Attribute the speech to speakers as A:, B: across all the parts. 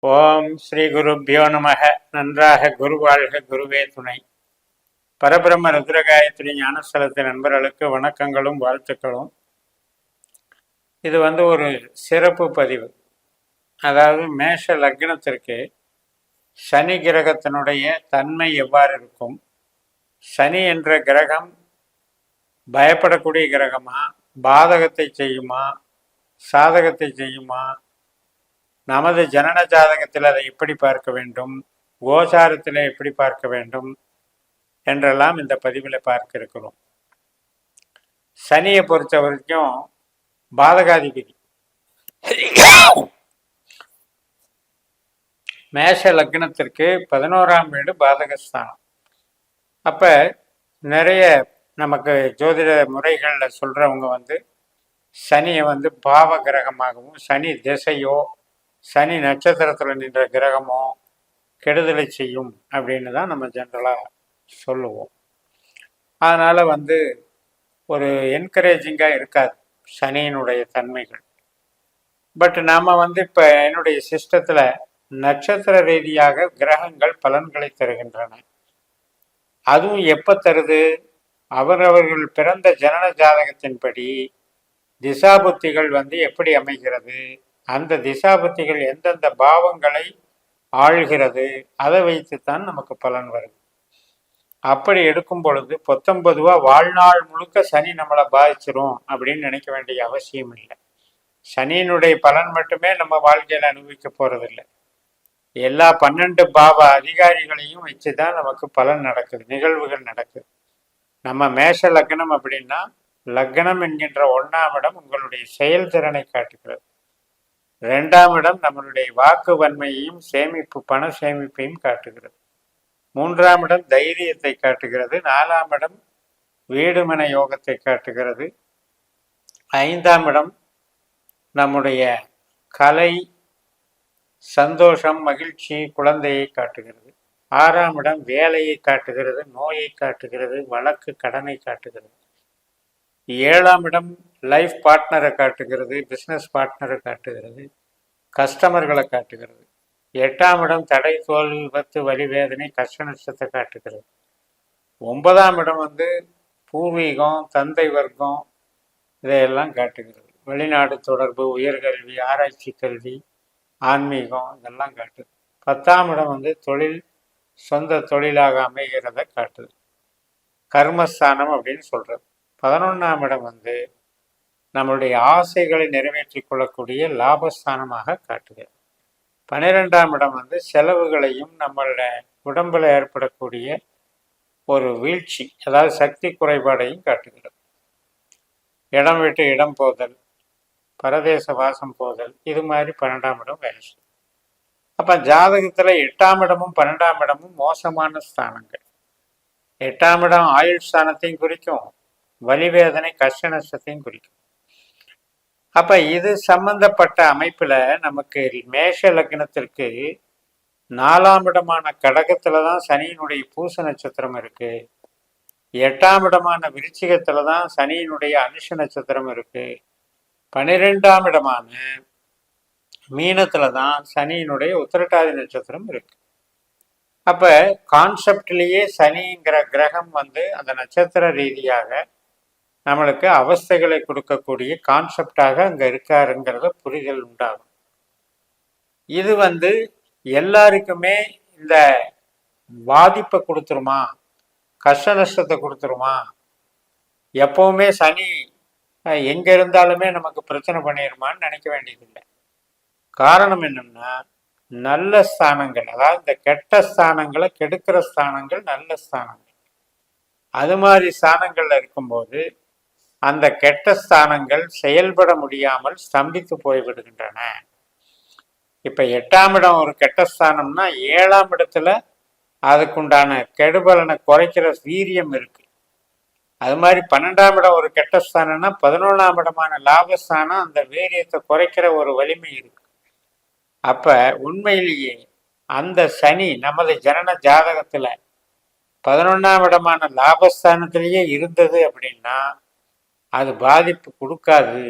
A: ஓம் ஸ்ரீ குருப்பியோ நமக. நன்றாக குருவாழ்க, குருவே துணை. பரபிரம்ம ருத்ரகாயத்ரி ஞானஸ்தலத்து நண்பர்களுக்கு வணக்கங்களும் வாழ்த்துக்களும். இது ஒரு சிறப்பு பதிவு. அதாவது மேஷ லக்னத்திற்கு சனி கிரகத்தினுடைய தன்மை எவ்வாறு இருக்கும், சனி என்ற கிரகம் பயப்படக்கூடிய கிரகமா, பாதகத்தை செய்யுமா, சாதகத்தை செய்யுமா, நமது ஜனன ஜாதகத்தில் அதை எப்படி பார்க்க வேண்டும், கோசாரத்தில் எப்படி பார்க்க வேண்டும் என்றெல்லாம் இந்த பதிவில் பார்க்க இருக்கிறோம். சனியை பொறுத்த வரைக்கும் பாதகாதிபதி. மேஷ லக்னத்திற்கு 11ஆம் வீடு பாதகஸ்தானம். அப்போ நிறைய நமக்கு ஜோதிட முறைகளில் சொல்கிறவங்க சனியை பாவ கிரகமாகவும், சனி திசையோ சனி நட்சத்திரத்தில் நின்ற கிரகமோ கெடுதலை செய்யும் அப்படின்னு தான் நம்ம ஜென்ரலாக சொல்லுவோம். அதனால் ஒரு என்கரேஜிங்காக இருக்காது சனியினுடைய தன்மைகள். பட் நாம் இப்போ என்னுடைய சிஸ்டத்தில் நட்சத்திர ரீதியாக கிரகங்கள் பலன்களை தருகின்றன. அதுவும் எப்போ தருது, அவரவர்கள் பிறந்த ஜனன ஜாதகத்தின்படி திசாபுத்திகள் எப்படி அமைகிறது, அந்த திசாபுத்திகள் எந்தெந்த பாவங்களை ஆழ்கிறது, அதை வைத்துத்தான் நமக்கு பலன் வருது. அப்படி எடுக்கும் பொழுது 19 வாழ்நாள் முழுக்க சனி நம்மளை பாதிச்சிரும் அப்படின்னு நினைக்க வேண்டிய அவசியம் இல்லை. சனியினுடைய பலன் மட்டுமே நம்ம வாழ்க்கையில் அனுபவிக்க போறதில்லை. எல்லா 12 பாவ அதிகாரிகளையும் வச்சுதான் நமக்கு பலன் நடக்குது, நிகழ்வுகள் நடக்குது. நம்ம மேஷ லக்னம் அப்படின்னா, லக்னம் என்கின்ற 1ஆம் இடம் உங்களுடைய செயல்திறனை காட்டுகிறது. 2ஆம் இடம் நம்மளுடைய வாக்கு வன்மையையும் சேமிப்பு, பண சேமிப்பையும் காட்டுகிறது. 3ஆம் இடம் தைரியத்தை காட்டுகிறது. 4ஆம் இடம் வீடுமன யோகத்தை காட்டுகிறது. 5ஆம் இடம் நம்முடைய கலை, சந்தோஷம், மகிழ்ச்சி, குழந்தையை காட்டுகிறது. 6ஆம் இடம் வேலையை காட்டுகிறது, நோயை காட்டுகிறது, வழக்கு, கடனை காட்டுகிறது. 7ஆம் இடம் லைஃப் பார்ட்னரை காட்டுகிறது, பிஸ்னஸ் பார்ட்னரை காட்டுகிறது, கஸ்டமர்களை காட்டுகிறது. 8ஆம் இடம் தடை, தோல்வி, விபத்து, வலி, வேதனை, கஷ்ட நஷ்டத்தை காட்டுகிறது. 9ஆம் இடம் பூர்வீகம், தந்தை வர்க்கம், இதையெல்லாம் காட்டுகிறது. வெளிநாடு தொடர்பு, உயர்கல்வி, ஆராய்ச்சி கல்வி, ஆன்மீகம், இதெல்லாம் காட்டுது. 10ஆம் இடம் தொழில், சொந்த தொழிலாக அமைகிறத காட்டுது, கர்மஸ்தானம் அப்படின்னு சொல்றது. 11ஆம் இடம் நம்மளுடைய ஆசைகளை நிறைவேற்றி கொள்ளக்கூடிய லாபஸ்தானமாக காட்டுகிறது. 12ஆம் இடம் செலவுகளையும் நம்மள உடம்புல ஏற்படக்கூடிய ஒரு வீழ்ச்சி, அதாவது சக்தி குறைபாடையும் காட்டுகிறது. இடம் விட்டு இடம் போதல், பரதேச வாசம் போதல், இது மாதிரி 12ஆம் இடம் வேலை செய்யும். அப்ப ஜாதகத்துல 8ஆம் இடமும் 12ஆம் இடமும் மோசமான ஸ்தானங்கள். 8ஆம் இடம் ஆயுள் ஸ்தானத்தையும் குறிக்கும், வலிவேதனை, கஷ்ட நஷ்டத்தையும் குறிக்கும். அப்ப இது சம்பந்தப்பட்ட அமைப்புல நமக்கு மேஷ லக்னத்திற்கு 4ஆம் இடமான கடகத்துலதான் சனியினுடைய பூச நட்சத்திரம் இருக்கு. 8ஆம் இடமான விருச்சிகத்துலதான் சனியினுடைய அனுஷ நட்சத்திரம் இருக்கு. 12ஆம் இடமான மீனத்துலதான் சனியினுடைய உத்திரட்டாதி நட்சத்திரம் இருக்கு. அப்ப கான்செப்ட்லயே சனிங்கிற கிரகம் அந்த நட்சத்திர ரீதியாக நம்மளுக்கு அவஸ்தைகளை கொடுக்கக்கூடிய கான்செப்டாக அங்க இருக்காருங்கிறத புரிதல் உண்டாகும். இது எல்லாருக்குமே இந்த பாதிப்பை கொடுத்துருமா, கஷ்ட நஷ்டத்தை கொடுத்துருமா, எப்பவுமே சனி எங்க இருந்தாலுமே நமக்கு பிரச்சனை பண்ணிடுமான்னு நினைக்க வேண்டியதில்லை. காரணம் என்னன்னா, நல்ல ஸ்தானங்கள், அதாவது இந்த கெட்ட ஸ்தானங்களை கெடுக்கிற ஸ்தானங்கள் நல்ல ஸ்தானங்கள். அது மாதிரி ஸ்தானங்கள்ல இருக்கும்போது அந்த கெட்ட ஸ்தானங்கள் செயல்பட முடியாமல் ஸ்தம்பித்து போய்விடுகின்றன. இப்ப 8ஆம் இடம் ஒரு கெட்ட ஸ்தானம்னா 7ஆம் இடத்துல அதுக்குண்டான கெடுபலனை குறைக்கிற வீரியம் இருக்கு. அது மாதிரி 12ஆம் இடம் ஒரு கெட்ட ஸ்தானம்னா 11ஆம் இடமான லாபஸ்தானம் அந்த வீரியத்தை குறைக்கிற ஒரு வலிமை இருக்கு. அப்ப உண்மையிலேயே அந்த சனி நமது ஜனன ஜாதகத்துல 11ஆம் இடமான லாபஸ்தானத்திலேயே இருந்தது அப்படின்னா அது பாதிப்பு கொடுக்காது,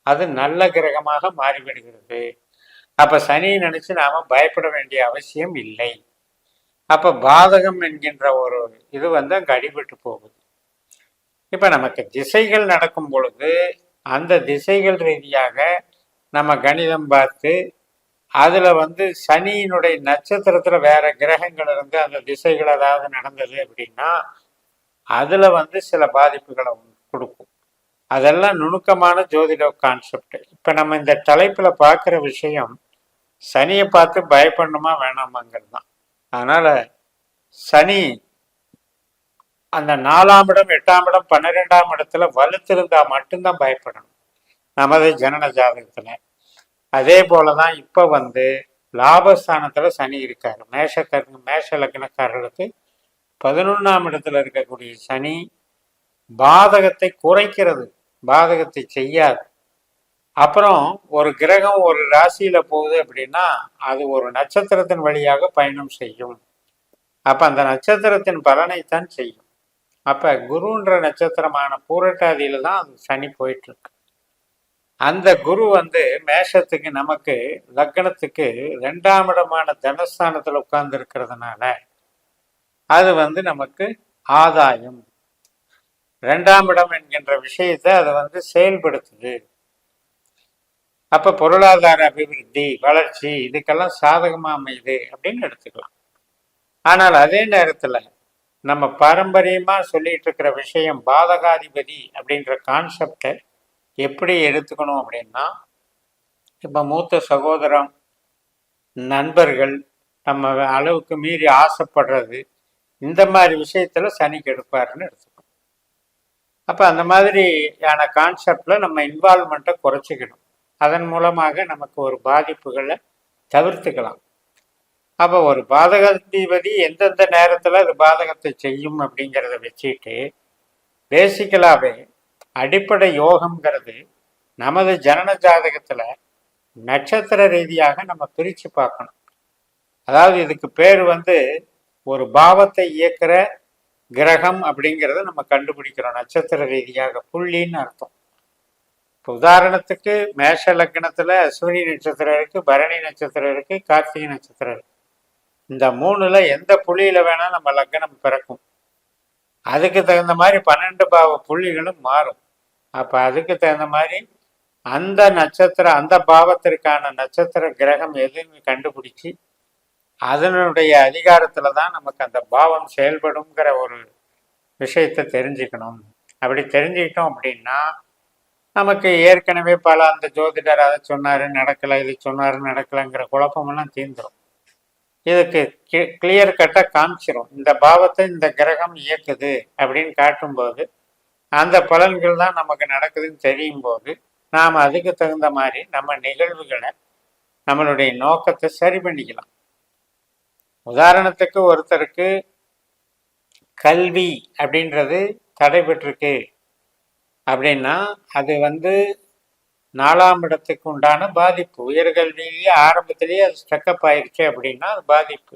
A: அது நல்ல கிரகமாக மாறிவிடுகிறது. அப்ப சனியை நினைச்சு நாம பயப்பட வேண்டிய அவசியம் இல்லை. அப்ப பாதகம் என்கின்ற ஒரு இது அங்க அடிபட்டு போகுது. இப்ப நமக்கு திசைகள் நடக்கும் பொழுது அந்த திசைகள் ரீதியாக நம்ம கணிதம் பார்த்து அதுல சனியினுடைய நட்சத்திரத்துல வேற கிரகங்கள் இருந்து அந்த திசைகள் ஏதாவது நடந்தது அப்படின்னா அதுல சில பாதிப்புகளை கொடுக்கும். அதெல்லாம் நுணுக்கமான ஜோதிட கான்செப்ட். இப்ப நம்ம இந்த தலைப்புல பார்க்குற விஷயம் சனியை பார்த்து பயப்படணுமா வேணாமாங்கிறது தான். அதனால சனி அந்த 4ஆம் இடம் 8ஆம் இடம் 12ஆம் இடத்துல வலுத்திருந்தா மட்டும்தான் பயப்படணும் நமது ஜனன ஜாதகத்துல. அதே போலதான் இப்ப லாபஸ்தானத்துல சனி இருக்காரு. மேஷ லக்னக்காரர்களுக்கு 11ஆம் இடத்துல இருக்கக்கூடிய சனி பாதகத்தை குறைக்கிறது, பாதகத்தை செய்யாது. அப்புறம் ஒரு கிரகம் ஒரு ராசியில போகுது அப்படின்னா அது ஒரு நட்சத்திரத்தின் வழியாக பயணம் செய்யும். அப்ப அந்த நட்சத்திரத்தின் பலனைத்தான் செய்யும். அப்ப குருன்ற நட்சத்திரமான பூரட்டாதியில தான் அது சனி போயிட்டு இருக்கு. அந்த குரு மேஷத்துக்கு நமக்கு லக்னத்துக்கு 2ஆம் இடமான தனஸ்தானத்துல உட்கார்ந்து இருக்கிறதுனால அது நமக்கு ஆதாயம். 2ஆம் இடம் என்கின்ற விஷயத்தை அதை செயல்படுத்துது. அப்ப பொருளாதார அபிவிருத்தி வளர்ச்சி இதுக்கெல்லாம் சாதகமா அமையுது அப்படின்னு எடுத்துக்கலாம். ஆனால் அதே நேரத்துல நம்ம பாரம்பரியமா சொல்லிட்டு இருக்கிற விஷயம் பாதகாதிபதி அப்படின்ற கான்செப்டை எப்படி எடுத்துக்கணும் அப்படின்னா, இப்ப மூத்த சகோதரம் நண்பர்கள் நம்ம அளவுக்கு மீறி ஆசைப்படுறது இந்த மாதிரி விஷயத்துல சனி கெடுப்பாருன்னு எடுத்துக்கணும். அப்ப அந்த மாதிரியான கான்செப்ட்ல நம்ம இன்வால்மெண்ட்டை குறைச்சிக்கணும். அதன் மூலமாக நமக்கு ஒரு பாதிப்புகளை தவிர்த்துக்கலாம். அப்போ ஒரு பாதகாதிபதி எந்தெந்த நேரத்தில் அது பாதகத்தை செய்யும் அப்படிங்கிறத வச்சுட்டு பேசிக்கலாகவே அடிப்படை யோகம்ங்கிறது நமது ஜனன ஜாதகத்தில் நட்சத்திர ரீதியாக நம்ம பிரித்து பார்க்கணும். அதாவது இதுக்கு பேர் ஒரு பாவத்தை இயக்குற கிரகம் அப்படிங்கிறத நம்ம கண்டுபிடிக்கிறோம். நட்சத்திர ரீதியாக புள்ளின்னு அர்த்தம். இப்போ உதாரணத்துக்கு மேஷ லக்னத்தில் அஸ்வினி நட்சத்திரம் இருக்கு, பரணி நட்சத்திரம் இருக்கு, கார்த்திகை நட்சத்திரம் இருக்கு. இந்த 3ல் எந்த புள்ளியில வேணா நம்ம லக்னம் பிறக்கும். அதுக்கு தகுந்த மாதிரி 12 பாவ புள்ளிகளும் மாறும். அப்ப அதுக்கு தகுந்த மாதிரி அந்த நட்சத்திரம் அந்த பாவத்திற்கான நட்சத்திர கிரகம் எதுன்னு கண்டுபிடிச்சு அதனுடைய அதிகாரத்துல தான் நமக்கு அந்த பாவம் செயல்படுங்கிற ஒரு விஷயத்தை தெரிஞ்சுக்கணும். அப்படி தெரிஞ்சுக்கிட்டோம் அப்படின்னா நமக்கு ஏற்கனவே பல அந்த ஜோதிடர் அதை சொன்னாரு நடக்கலை, இது சொன்னாரு நடக்கலைங்கிற குழப்பமெல்லாம் தீர்ந்துடும். இதுக்கு கிளியர் கட்டாக காமிச்சிடும். இந்த பாவத்தை இந்த கிரகம் இயக்குது அப்படின்னு காட்டும்போது அந்த பலன்கள் தான் நமக்கு நடக்குதுன்னு தெரியும் போது நாம் அதுக்கு தகுந்த மாதிரி நம்ம நிகழ்வுகளை நம்மளுடைய நோக்கத்தை சரி பண்ணிக்கலாம். உதாரணத்துக்கு ஒருத்தருக்கு கல்வி அப்படின்றது தடைபெற்றிருக்கு அப்படின்னா அது 4ஆம் இடத்துக்கு உண்டான பாதிப்பு. உயர்கல்வியிலேயே ஆரம்பத்திலேயே அது ஸ்டக்கப் ஆயிடுச்சு அப்படின்னா அது பாதிப்பு.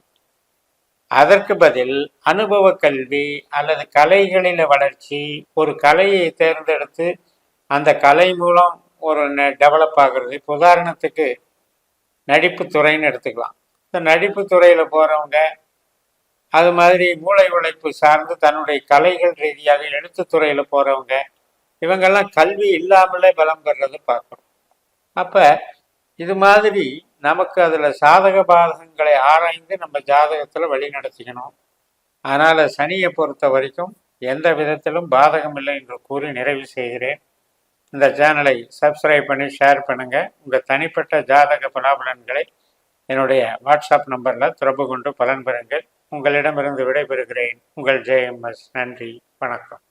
A: அதற்கு பதில் அனுபவ கல்வி அல்லது கலைகளில வளர்ச்சி, ஒரு கலையை தேர்ந்தெடுத்து அந்த கலை மூலம் ஒரு டெவலப் ஆகுறது. இப்போ உதாரணத்துக்கு நடிப்பு துறைன்னு எடுத்துக்கலாம். இந்த நடிப்பு துறையில போறவங்க அது மாதிரி மூளை உழைப்பு சார்ந்து தன்னுடைய கலைகள் ரீதியாக எழுத்துத்துறையில போறவங்க இவங்கெல்லாம் கல்வி இல்லாமலே பலம் பெறதை பார்க்கணும். அப்ப இது மாதிரி நமக்கு அதுல சாதக பாதகங்களை ஆராய்ந்து நம்ம ஜாதகத்துல வழி நடத்திக்கணும். அதனால சனியை பொறுத்த வரைக்கும் எந்த விதத்திலும் பாதகம் இல்லை என்று கூறி நிறைவு செய்கிறேன். இந்த சேனலை சப்ஸ்கிரைப் பண்ணி ஷேர் பண்ணுங்க. உங்க தனிப்பட்ட ஜாதக பலாபலன்களை என்னுடைய வாட்ஸ்அப் நம்பரில் தொடர்பு கொண்டு பலன் பெறுங்கள். உங்களிடமிருந்து விடைபெறுகிறேன். உங்கள் JMS. நன்றி, வணக்கம்.